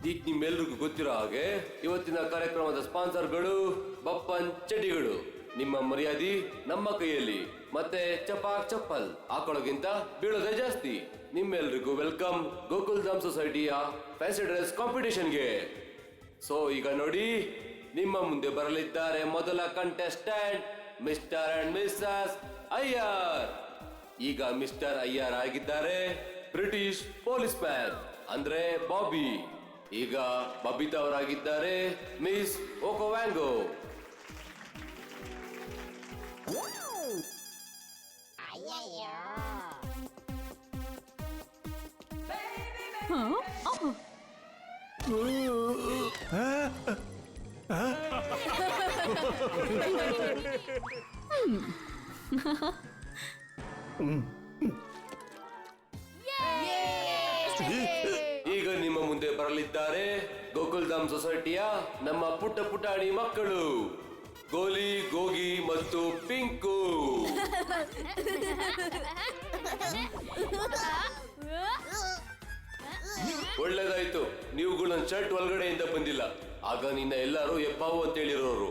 ಈಗ ನಿಮ್ಮೆಲ್ರಿಗೂ ಗೊತ್ತಿರೋ ಹಾಗೆ ಇವತ್ತಿನ ಕಾರ್ಯಕ್ರಮದ ಸ್ಪಾನ್ಸರ್ಗಳು ಬಪ್ಪನ್ ಚಟಿಗಳು. ನಿಮ್ಮ ಮರ್ಯಾದೆ ನಮ್ಮ ಕೈಯಲ್ಲಿ. ಮತ್ತೆ ಚಪಾಕ್ ಚಪ್ಪಲ್ ಹಾಕೊಳ್ಳೋಗಿಂತ ಬೀಳೋದೇ ಜಾಸ್ತಿ. ನಿಮ್ಮೆಲ್ರಿಗೂ ವೆಲ್ಕಮ್ ಗೋಕುಲ್ ಧಾಮ್ ಸೊಸೈಟಿಯ ಫ್ಯಾನ್ಸಿ ಡ್ರೆಸ್ ಕಾಂಪಿಟೇಷನ್ಗೆ. ಸೊ ಈಗ ನೋಡಿ, ನಿಮ್ಮ ಮುಂದೆ ಬರಲಿದ್ದಾರೆ ಮೊದಲ contestant Mr and Mrs Iyer. ಈಗ ಮಿಸ್ಟರ್ ಅಯ್ಯರ್ ಆಗಿದ್ದಾರೆ ಬ್ರಿಟಿಷ್ ಪೊಲೀಸ್ ಮ್ಯಾನ್ ಅಂದ್ರೆ ಬಾಬಿ. ಈಗ ಬಬಿತಾ ಅವರಾಗಿದ್ದಾರೆ ಮಿಸ್ ಓಕೋವ್ಯಾಂಗೋ. ಈಗ ನಿಮ್ಮ ಮುಂದೆ ಬರಲಿದ್ದಾರೆ ಗೋಕುಲ್ ಧಾಮ್ ಸೊಸೈಟಿಯ ನಮ್ಮ ಪುಟ್ಟ ಪುಟಾಣಿ ಮಕ್ಕಳು ಗೋಲಿ, ಗೋಗಿ ಮತ್ತು ಪಿಂಕು. ಒಳ್ಳೇದಾಯ್ತು, ನೀವುಗಳು ನನ್ನ ಶರ್ಟ್ ಒಳಗಡೆಯಿಂದ ಬಂದಿಲ್ಲ. ಆಗ ನಿನ್ನ ಎಲ್ಲರೂ ಎಪ್ಪಾವು ಅಂತ ಹೇಳಿರೋರು.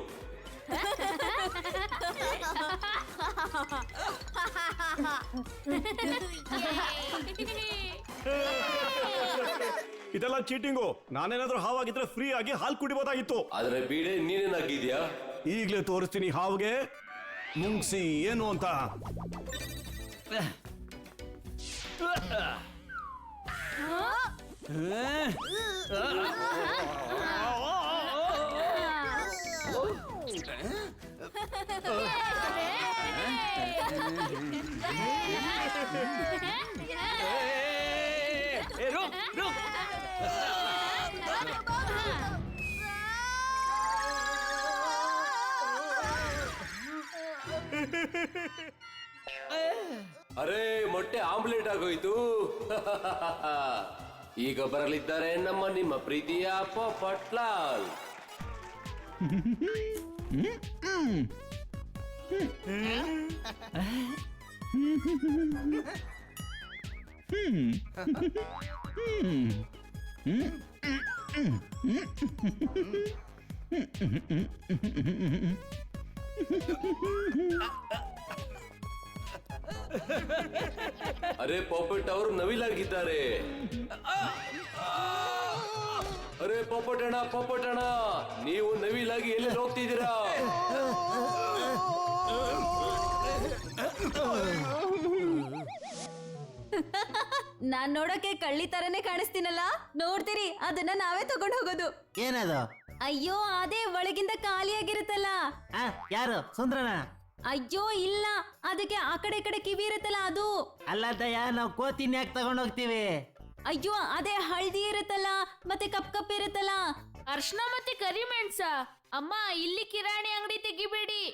ಇದೆಲ್ಲ ಚೀಟಿಂಗು. ನಾನೇನಾದ್ರೂ ಹಾವಾಗಿದ್ರೆ ಫ್ರೀ ಆಗಿ ಹಾಲು ಕುಡಿಬೋದಾಗಿತ್ತು. ಆದ್ರೆ ಬೀಡೆ ನೀನೇನಾಗಿದ್ಯಾ? ಈಗ್ಲೇ ತೋರಿಸ್ತೀನಿ ಹಾವಿಗೆ ಮುಂಗ್ಸಿ ಏನು ಅಂತ. ಅರೆ, ಮೊಟ್ಟೆ ಆಮ್ಲೆಟ್ ಆಗೋಯ್ತು. ಈಗ ಬರಲಿದ್ದಾರೆ ನಿಮ್ಮ ಪ್ರೀತಿಯ ಪೊಪಟ್ಲಾಲ್. ಅರೆ, ಪಾಪಟ್ ಅವರು ನವಿಲಾಗಿದ್ದಾರೆ. ಅರೆ ಪಾಪಟಣ, ನೀವು ನವಿಲಾಗಿ ಎಲ್ಲಿ ಹೋಗ್ತಿದ್ದೀರಾ? ನಾನ್ ನೋಡಕ್ಕೆ ಕಳ್ಳಿ ತರನೇ ಕಾಣಿಸ್ತೀನಲ್ಲ? ನೋಡ್ತೀರಿ, ಅದನ್ನ ನಾವೇ ತಗೊಂಡು ಹೋಗೋದು. ಏನದು? ಅಯ್ಯೋ, ಅದೇ ಒಳಗಿಂದ ಖಾಲಿಯಾಗಿರುತ್ತಲ್ಲ. ಯಾರು? ಸುಂದ್ರನ? ಅಯ್ಯೋ ಇಲ್ಲ, ಅದಕ್ಕೆ ಆ ಕಡೆ ಈ ಕಡೆ ಕಿವಿ ಇರುತ್ತಲ್ಲ ಅದು. ಅಲ್ಲದಯ್ಯ, ನಾವು ಕೋತಿನ ಯಾಕೆ ತಗೊಂಡ್ ಹೋಗ್ತೀವಿ? ಅಯ್ಯೋ, ಅದೇ ಹಳದಿ ಇರುತ್ತಲ್ಲ, ಮತ್ತೆ ಕಪ್ ಇರುತ್ತಲ್ಲ. ಅರ್ಶನ ಮತ್ತೆ ಕರಿಮೆಣಸ. ಅಮ್ಮ, ಇಲ್ಲಿ ಕಿರಾಣಿ ಅಂಗಡಿ ತೆಗಿಬೇಡಿ.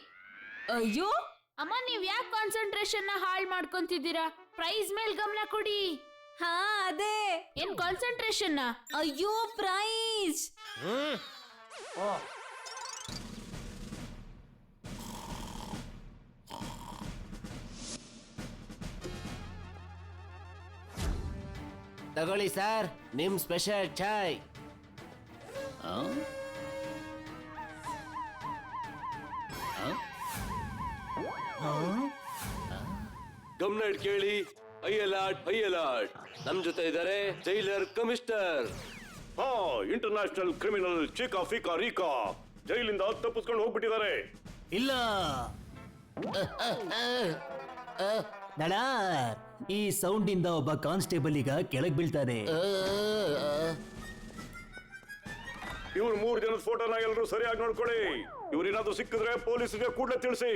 ಅಯ್ಯೋ ಅಮ್ಮ, ನೀವ್ ಯಾಕೆ ಕಾನ್ಸಂಟ್ರೇಷನ್ ನ ಹಾಳ್ ಮಾಡ್ಕೊಂತಿದ್ದೀರಾ? ಪ್ರೈಸ್ ಮೇಲ್ ಗಮನ ಕೊಡಿ. ಹಾ, ಅದೇ. ಏನ್ ಕಾನ್ಸಂಟ್ರೇಷನ್? ಅಯ್ಯೋ, ಪ್ರೈಸ್. ತಗೊಳ್ಳಿ ಸರ್, ನಿಮ್ ಸ್ಪೆಷಲ್ ಚಾಯ್. ಗಮನ ಇಟ್ ಕೇಳಿ. ಅಯ್ಯಲಾಟ್ ನಮ್ ಜೊತೆ ಇದ್ದಾರೆ ಜೈಲರ್ ಕಮಿಷನರ್. ಹಾ, ಇಂಟರ್ನ್ಯಾಷನಲ್ ಕ್ರಿಮಿನಲ್ ಚಿಕಾ ಫಿಕಾ ರೀಕಾ ಜೈಲಿಂದ ತಪ್ಪಿಸ್ಕೊಂಡು ಹೋಗ್ಬಿಟ್ಟಿದ್ದಾರೆ. ಇಲ್ಲ ನಡಾರ್, ಈ ಸೌಂಡ್ ಇಂದ ಒಬ್ಬ ಕಾನ್ಸ್ಟೇಬಲ್ ಈಗ ಕೆಳಗ್ ಬೀಳ್ತಾನೆ. ಇವ್ರು 3 ಜನದ ಫೋಟೋನ ಎಲ್ಲರೂ ಸರಿಯಾಗಿ ನೋಡ್ಕೊಳ್ಳಿ. ಇವ್ರೇನಾದ್ರೂ ಸಿಕ್ಕಿದ್ರೆ ಪೊಲೀಸರಿಗೆ ಕೂಡಲೇ ತಿಳಿಸಿ.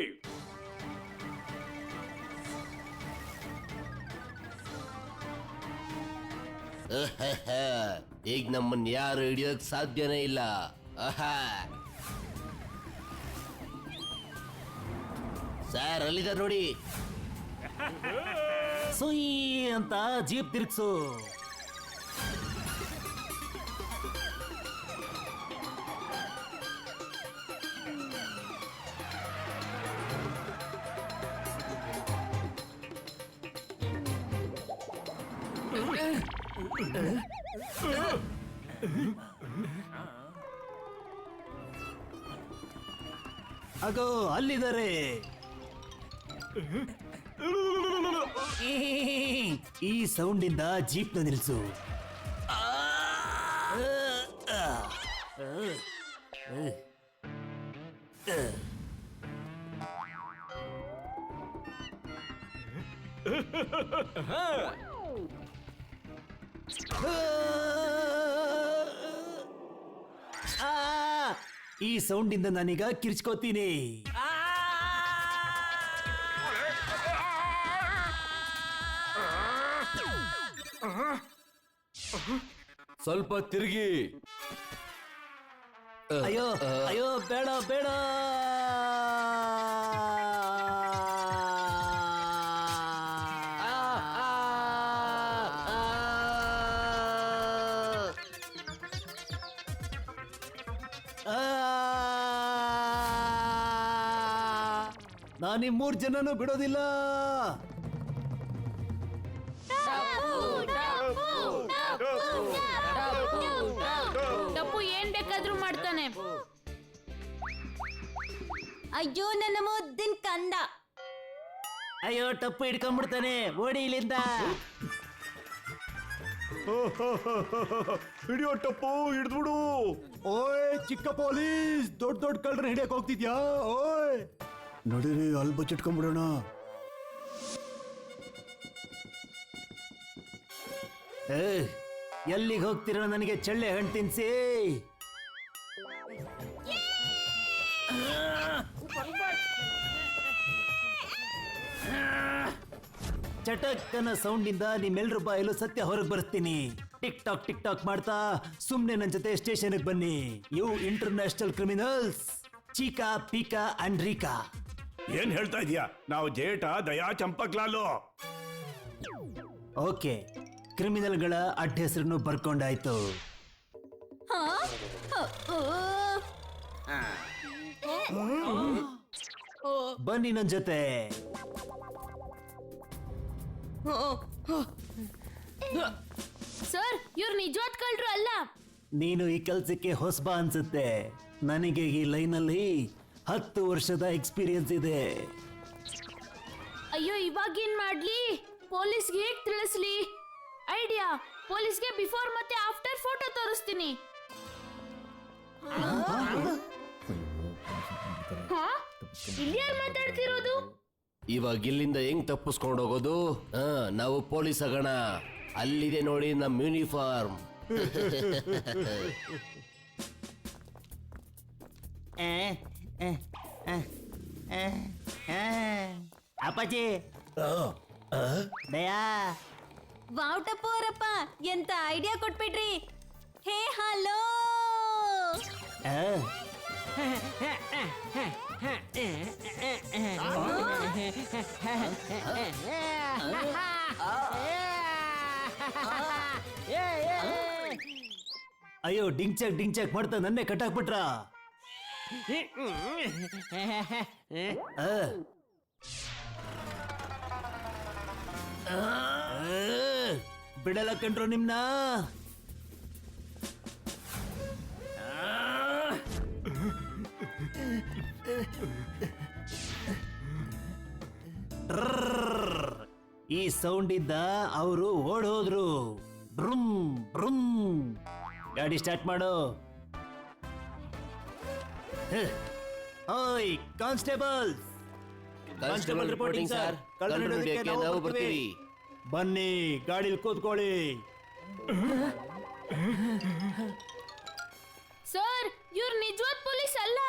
ಈಗ ನಮ್ಮನ್ನ ಯಾರು ಹಿಡಿಯೋಕ್ ಸಾಧ್ಯನೇ ಇಲ್ಲ. ಸರ್, ಅಲ್ಲಿದ ನೋಡಿ. ಸುಯ್ ಅಂತ ಜೀಪ್ ತಿರ್ಗ್ಸು. ಅಗೋ ಅಲ್ಲಿದ್ದಾರೆ. ಈ ಸೌಂಡಿಂದ ಜೀಪ್ನ ನಿಲ್ಸು. ಈ ಸೌಂಡಿಂದ ನಾನೀಗ ಕಿರ್ಚ್ಕೋತೀನಿ. ಸ್ವಲ್ಪ ತಿರುಗಿ. ಅಯ್ಯೋ ಅಯ್ಯೋ ಬೇಡ ಬೇಡ. ನಾನೀ 3 ಜನನು ಬಿಡೋದಿಲ್ಲ. ಟಪ್ಪು ಏನ್ ಬೇಕಾದ್ರೂ ಮಾಡ್ತಾನೆ. ಅಯ್ಯೋ ನನ್ನ ಮುದ್ದಿನ ಕಂದ. ಅಯ್ಯೋ ಟಪ್ಪು ಹಿಡ್ಕೊಂಡ್ಬಿಡ್ತಾನೆ, ಓಡಿ ಇಲ್ಲಿಂದ. ಹಿಡಿಯೋ ಟಪ್ಪು, ಹಿಡಿದ್ಬಿಡು. ಓಯ್ ಚಿಕ್ಕ ಪೊಲೀಸ್, ದೊಡ್ಡ ದೊಡ್ಡ ಕಳ್ಳರನ್ನ ಹಿಡಿಯಕ್ ಹೋಗ್ತಿದ್ಯಾ? ಓಯ್ ನಡೀರಿ, ಅಲ್ಲಿ ಬಚ್ಚಿಟ್ಕೊಂಡ್ಬಿಡೋಣ. ಎಲ್ಲಿಗೆ ಹೋಗ್ತಿರೋ ನನಗೆ ಚಳ್ಳೆ ಹಣ್ಣು ತಿನ್ಸಿ. ಚಟಕ್ಕನ ಸೌಂಡಿಂದ ನಿಮ್ಮೆಲ್ರ ಬಾಯಲ್ಲೂ ಸತ್ಯ ಹೊರಗೆ ಬರ್ತೀನಿ. ಟಿಕ್ ಟಾಕ್ ಮಾಡ್ತಾ ಸುಮ್ನೆ ನನ್ನ ಜೊತೆ ಸ್ಟೇಷನ್ಗೆ ಬನ್ನಿ. You international criminals Chika Pika and Rika. ಏನ್ ಹೇಳ್ತಾ ಇದೀಯಾ? ನಾವು ಜೇಟ ದಯಾ ಚಂಪಕ್ಲಾಲು. ಓಕೆ, ಕ್ರಿಮಿನಲ್ಗಳ ಅಡ್ಡ ಹೆಸರನ್ನು ಬರ್ಕೊಂಡಾಯ್ತು. ಹಾ? ಬನ್ನಿ ನನ್ನ ಜೊತೆ. ಸರ್, ಇವ್ರು ನಿಜವಾದ ಕಳ್ರು ಅಲ್ಲ. ನೀನು ಈ ಕೆಲ್ಸಕ್ಕೆ ಹೊಸಬ ಅನ್ಸುತ್ತೆ. ನನಗೆ ಈ ಲೈನಲ್ಲಿ 10 ವರ್ಷದ ಎಕ್ಸ್ಪೀರಿಯನ್ಸ್ ಇದೆ. ಅಯ್ಯೋ, ಇವಾಗೇನ್ ಮಾಡ್ಲಿ? ಪೊಲೀಸ್ಗೆ ಹೇಗ್ ತಿಳಿಸ್ಲಿ? ಐಡಿಯಾ, ಪೊಲೀಸ್ಗೆ ಬಿಫೋರ್ ಮತ್ತೆ ಆಫ್ಟರ್ ಫೋಟೋ ತೋರಿಸ್ತೀನಿ. ಹಾ? ಇಲ್ಲಿ ಯಾರು ಮಾತಾಡ್ತಿರೋದು? ಇವಾಗ ಇಲ್ಲಿಂದ ಹೆಂಗ್ ತಪ್ಪಿಸ್ಕೊಂಡು ಹೋಗೋದು? ನಾವು ಪೊಲೀಸ್ ಆಗೋಣ. ಅಲ್ಲಿದೆ ನೋಡಿ ನಮ್ಮ ಯೂನಿಫಾರ್ಮ್. ಅಪ್ಪಾಜಿ ದಯಾ. ವಾವ್ ಟಪ್ಪು ಅವರಪ್ಪ, ಎಂತ ಐಡಿಯಾ ಕೊಟ್ಬಿಟ್ರಿ. Hey hello. ಅಯ್ಯೋ, ಡಿಂಗ್ ಚೆಕ್ ಮಾಡ್ತಾ ನನ್ನೇ ಕಟ್ಟಾಕ್ಬಿಟ್ರ. ಬಿಡಲ್ಲ ಕಂಡ್ರು ನಿಮ್ನ. ಈ ಸೌಂಡ್ ಇದ್ದ ಅವರು ಓಡ್ ಹೋದ್ರು. ಬ್ರುಮ್ ಬ್ರುಮ್. ಗಾಡಿ ಸ್ಟಾರ್ಟ್ ಮಾಡು. ಓಯ್ ಕಾನ್ಸ್ಟೇಬಲ್ಸ್. Constable reporting sir. ಕಳ್ಳರನ್ನ ಹಿಡಿಯೋಕೆ ನಾವು ಬರ್ತೀವಿ. ಬನ್ನಿ, ಗಾಡಿಲಿ ಕೂತ್ಕೊಳ್ಳಿ. ಸರ್, ಇವ್ರು ನಿಜವಾದ ಪೊಲೀಸ್ ಅಲ್ಲ.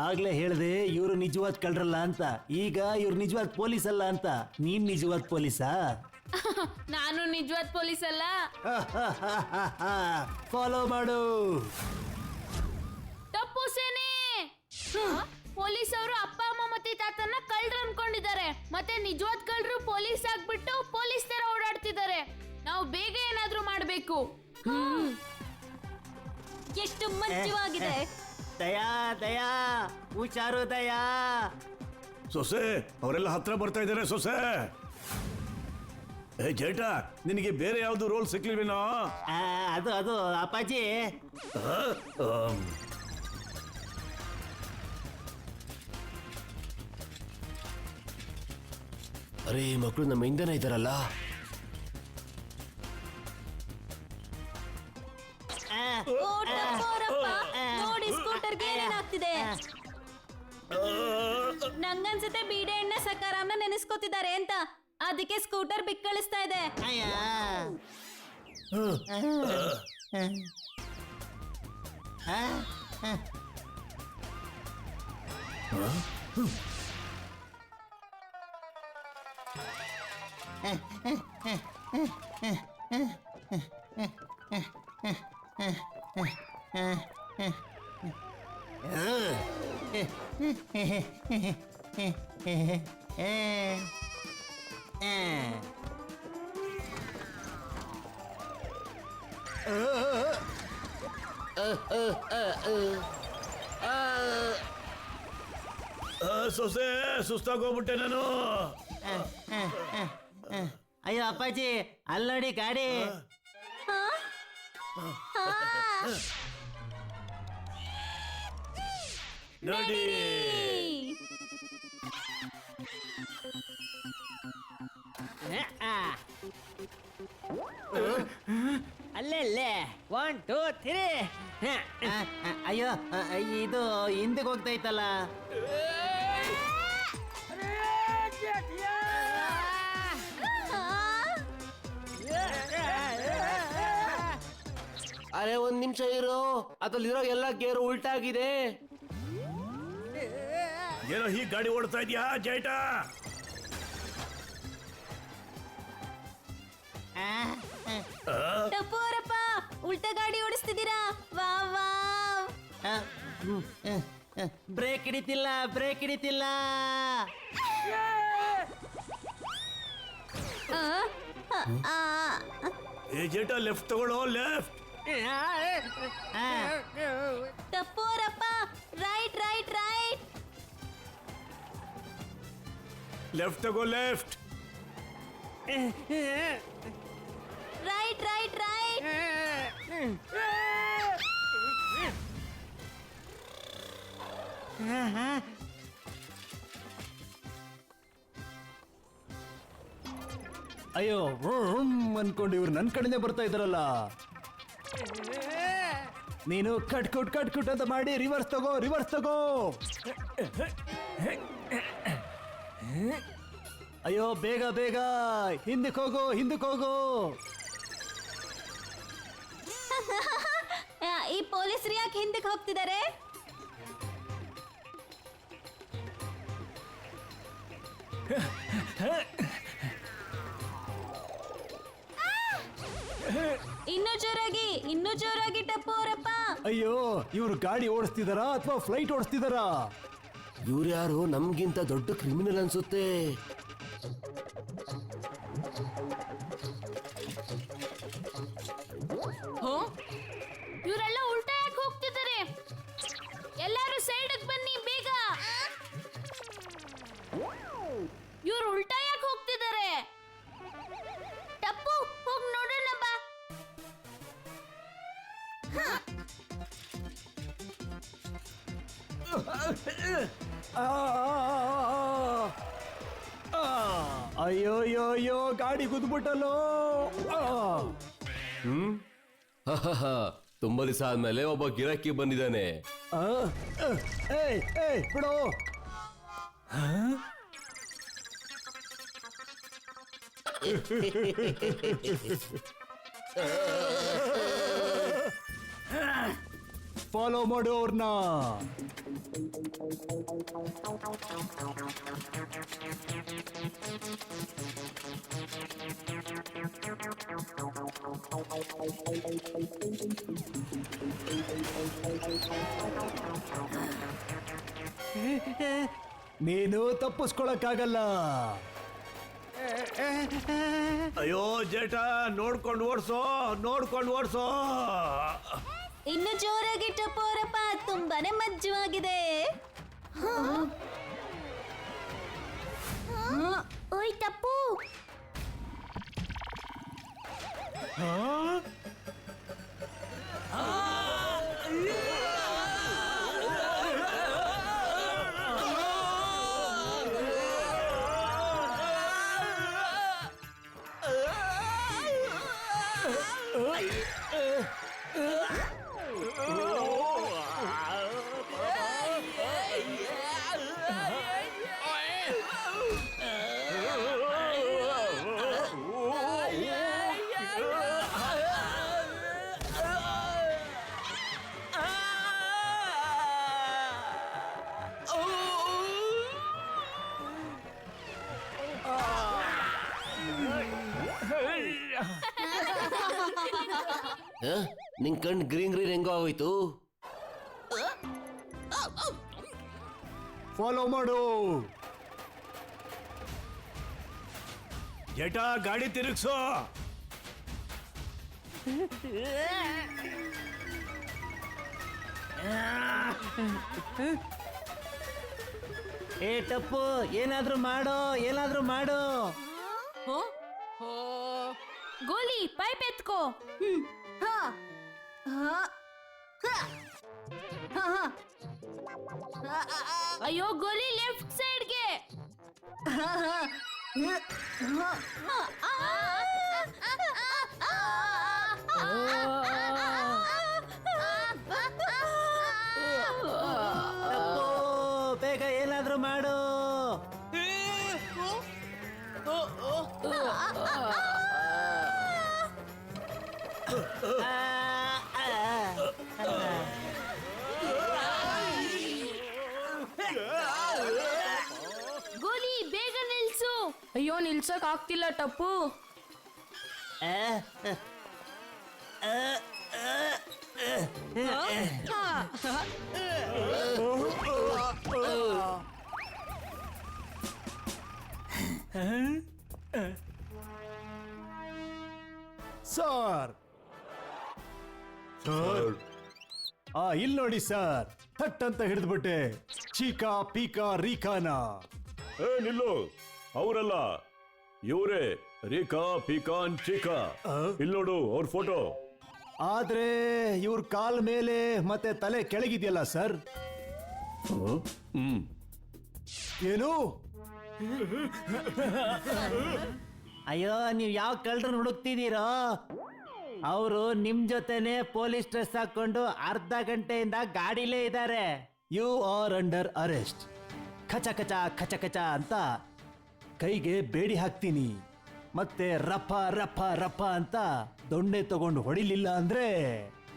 ಆಗ್ಲೇ ಹೇಳ್ದೆ ಇವ್ರು ನಿಜವಾದ ಕಳ್ರಲ್ಲ ಅಂತ. ಈಗ ಇವ್ರು ನಿಜವಾದ ಪೊಲೀಸ್ ಅಲ್ಲ ಅಂತ. ನೀನ್ ನಿಜವಾದ ಪೊಲೀಸಾ? ನಾನು ನಿಜವಾದ ಪೊಲೀಸ್ ಅಲ್ಲ. ಫಾಲೋ ಮಾಡು. ತಪ್ಪು ಸೇನೆ. ಪೊಲೀಸ್ ಅವರು ಅಪ್ಪ ಅಮ್ಮ ಮತ್ತೆ ತಾತನ್ನ ಕಳ್ರು ಅನ್ಕೊಂಡಿದ್ದಾರೆ. ಮತ್ತೆ ನಿಜವಾದ ಕಳ್ರು ಪೊಲೀಸ್ ಆಗ್ಬಿಟ್ಟು ಪೊಲೀಸ್ ತರ ಓಡಾಡ್ತಿದ್ದಾರೆ. ನಾವು ಬೇಗ ಏನಾದ್ರೂ ಮಾಡ್ಬೇಕು. ಎಷ್ಟು ಮಂಜುವಾಗಿದೆ. ದಯಾ ದಯಾ, ಹುಷಾರು ದಯಾ. ಸೊಸೆ, ಅವರೆಲ್ಲ ಹತ್ರ ಬರ್ತಾ ಇದ್ದಾರೆ ಸೊಸೆ. ಜೇಟ ನಿನಗೆ ಬೇರೆ ಯಾವ್ದು ರೋಲ್ ಸಿಕ್ಲಿಲ್ವೇನೋ? ಅದು ಅಪ್ಪಾಜಿ. ಅರೆ ಮಕ್ಕಳು ನಮ್ಮ ಹಿಂದೆನೇ ಇದ್ದಾರಲ್ಲ. ಓ, ಟಪ್ಪೋರಪ್ಪ, ನೋಡಿ ಸ್ಕೂಟರ್ಗೆ ಏನೇನಾಗ್ತಿದೆ. ನಂಗನ್ಸುತ್ತೆ ಬೀಡೆ ಎಣ್ಣೆ ಸಕಾರಾಮ್ನ ನೆನೆಸ್ಕೋತಿದ್ದಾರೆ ಅಂತ, ಅದಕ್ಕೆ ಸ್ಕೂಟರ್ ಬಿಕ್ಕಳಿಸ್ತಾ ಇದೆ. ಸೊಸೆ ಸುಸ್ತಾಗೋಗ್ಬಿಟ್ಟೆ ನಾನು. ಅಯ್ಯೋ ಅಪ್ಪಾಜಿ, ಅಲ್ಲಿ ನೋಡಿ ಗಾಡಿ. ನೋಡಿ ಅಲ್ಲೇ 1 2 3. ಅಯ್ಯೋ ಇದು ಹಿಂದಕ್ಕೆ ಹೋಗ್ತೈತಲ್ಲ. ಅರೆ ಒಂದ್ ನಿಮಿಷ ಇರೋ, ಅದ್ರಲ್ಲಿರೋ ಎಲ್ಲ ಗೇರು ಉಲ್ಟಾಗಿದೆ. ಏನೋ ಹೀಗೆ ಗಾಡಿ ಓಡ್ತಾ ಇದೀಯಾ ಜೇಟ? ಟಪ್ಪೋರಪ್ಪ, ಉಲ್ಟಾ ಗಾಡಿ ಓಡಿಸ್ತಿದ್ದೀರಾ. ವಾ ವಾ. ಬ್ರೇಕ್ ಹಿಡಿತಿಲ್ಲ, ಬ್ರೇಕ್ ಹಿಡಿತಿಲ್ಲ. ಏ ಜೇಟ, ಲೆಫ್ಟ್ ತಗೊಳ್ಳೋ, ಲೆಫ್ಟ್. ಟಪ್ಪೋರಪ್ಪ, ರೈಟ್ ರೈಟ್ ರೈಟ್. ಲೆಫ್ಟ್ ತಗೋ, ಲೆಫ್ಟ್. Right right right. ಅಯ್ಯೋ ಅನ್ಕೊಂಡು ಇವ್ರು ನನ್ ಕಡೆನೆ ಬರ್ತಾ ಇದಾರಲ್ಲ. ನೀನು ಕಟ್ ಅಂತ ಮಾಡಿ ರಿವರ್ಸ್ ತಗೋ, ರಿವರ್ಸ್ ತಗೋ. ಅಯ್ಯೋ ಬೇಗ ಬೇಗ, ಹಿಂದಕ್ಕೆ ಹೋಗು, ಹಿಂದಕ್ಕೆ ಹೋಗು. ಈ ಪೊಲೀಸರು ಯಾಕೆ ಹಿಂದಕ್ಕೆ ಹೋಗ್ತಿದ್ದಾರೆ? ಇನ್ನೂ ಜೋರಾಗಿ ಟಪ್ಪೋರಪ್ಪ. ಅಯ್ಯೋ ಇವ್ರು ಗಾಡಿ ಓಡಿಸ್ತಿದಾರಾ ಅಥವಾ ಫ್ಲೈಟ್ ಓಡಿಸ್ತಿದಾರಾ? ಇವ್ರು ಯಾರು ನಮ್ಗಿಂತ ದೊಡ್ಡ ಕ್ರಿಮಿನಲ್ ಅನ್ಸುತ್ತೆ. ಇವರೆಲ್ಲ ಉಲ್ಟಾ ಯಾಕೆ ಹೋಗ್ತಿದ್ದಾರೆ? ಎಲ್ಲರೂ ಸೈಡ್ಗೆ ಬನ್ನಿ ಬೇಗ. ಇವ್ರು ಉಲ್ಟಾ ಯಾಕೆ ಹೋಗ್ತಿದ್ದಾರೆ? ಟಪ್ಪು, ಹೋಗಿ ನೋಡೋಣ ಬಾ. ಅಯ್ಯೋ ಅಯ್ಯೋ ಅಯ್ಯೋ, ಗಾಡಿ ಗುದ್ಬಿಟ್ಟಲ್ಲೋ. ತುಂಬಾ ದಿವಸ ಆದ್ಮೇಲೆ ಒಬ್ಬ ಗಿರಾಕಿ ಬಂದಿದ್ದಾನೆ. ಏಯ್ ಏಯ್ ಬಿಡು. ಫಾಲೋ ಮಾಡು ಅವ್ರನ್ನ. ನೀನು ತಪ್ಪಿಸ್ಕೊಳಕ್ಕಾಗಲ್ಲ. ಅಯ್ಯೋ ಜೇಟ, ನೋಡ್ಕೊಂಡು ಓಡ್ಸೋ, ನೋಡ್ಕೊಂಡು ಓಡ್ಸೋ. ಇನ್ನು ಜೋರಾಗಿ ಟಪ್ಪೋರಪ್ಪ, ತುಂಬಾನೇ ಮಜ್ಜುವಾಗಿದೆ. ಓಯ್ ಟಪ್ಪು, ನಿನ್ ಕಣ್ ಗ್ರೀನ್ ಗ್ರೀನ್ ಹೆಂಗೋ ಆಗೋಯ್ತು. ಫಾಲೋ ಮಾಡು. ಜಟ ಗಾಡಿ ತಿರುಗ್ಸೋ. ಏ ಟಪ್ಪು, ಏನಾದ್ರೂ ಮಾಡೋ, ಏನಾದ್ರೂ ಮಾಡೋ. ಗೋಲಿ ಪೈಪ್ ಎತ್ಕೋ. ಹಾ ಹಾ ಹಾ ಹಾ ಅಯ್ಯೋ ಗೋಲಿ ಲೆಫ್ಟ್ ಸೈಡ್ಗೆ. ಟಪ್ಪು, ಬೇಗ ಏನಾದ್ರೂ ಮಾಡು. ಗೋಲಿ ಬೇಗ ನಿಲ್ಸು. ಅಯ್ಯೋ ನಿಲ್ಸಕ್ ಆಗ್ತಿಲ್ಲ ಟಪ್ಪು. ಸರ್ ಇಲ್ಲಿ ನೋಡಿ ಸರ್, ಥಟ್ ಅಂತ ಹಿಡಿದ್ಬಿಟ್ಟೆ ಚೀಕಾ ಪೀಕಾ ರೀಕಾನಾ. ನಿಲ್ಲು, ಅವರಲ್ಲ, ಇವರೇ ರೀಕಾ ಪೀಕಾನ್ ಚೀಕಾ. ಇಲ್ಲಿ ನೋಡು ಅವ್ರ ಫೋಟೋ. ಆದ್ರೆ ಇವ್ರ ಕಾಲ್ ಮೇಲೆ ಮತ್ತೆ ತಲೆ ಕೆಳಗಿದೆಯಲ್ಲ ಸರ್. ಏನು? ಅಯ್ಯೋ, ನೀವ್ ಯಾವ ಕಳ್ಳರನ್ನ ಹುಡುಕ್ತಿದ್ದೀರೋ? ಅವರು ನಿಮ್ ಜೊತೆನೆ ಪೊಲೀಸ್ ಡ್ರೆಸ್ ಹಾಕೊಂಡು ಅರ್ಧ ಗಂಟೆಯಿಂದ ಗಾಡಿಲೇ ಇದ್ದಾರೆ. You are under arrest. ಖಚ ಖಚ ಖಚ ಖಚ ಅಂತ ಕೈಗೆ ಬೇಡಿ ಹಾಕ್ತೀನಿ, ಮತ್ತೆ ರಫ ರಫ ರಫ ಅಂತ ದೊಣ್ಣೆ ತಗೊಂಡು ಹೊಡಿಲಿಲ್ಲ ಅಂದ್ರೆ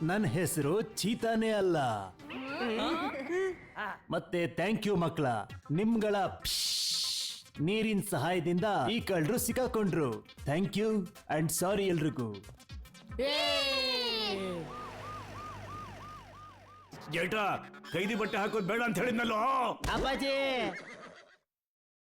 ನನ್ನ ಹೆಸರು ಚೀತಾನೇ ಅಲ್ಲ. ಮತ್ತೆ ಥ್ಯಾಂಕ್ ಯು ಮಕ್ಕಳ, ನಿಮ್ಗಳ ನೀರಿನ ಸಹಾಯದಿಂದ ಈ ಕಳ್ಳರು ಸಿಕ್ಕಾಕೊಂಡ್ರು. ಥ್ಯಾಂಕ್ ಯು ಅಂಡ್ ಸಾರಿ ಎಲ್ರಿಗೂ. ಜೇಟ, ಕೈದಿ ಬಟ್ಟೆ ಹಾಕೋದ್ ಬೇಡ ಅಂತ ಹೇಳಿದ್ನಲ್ಲೋ. ಅಪ್ಪಾಜಿ,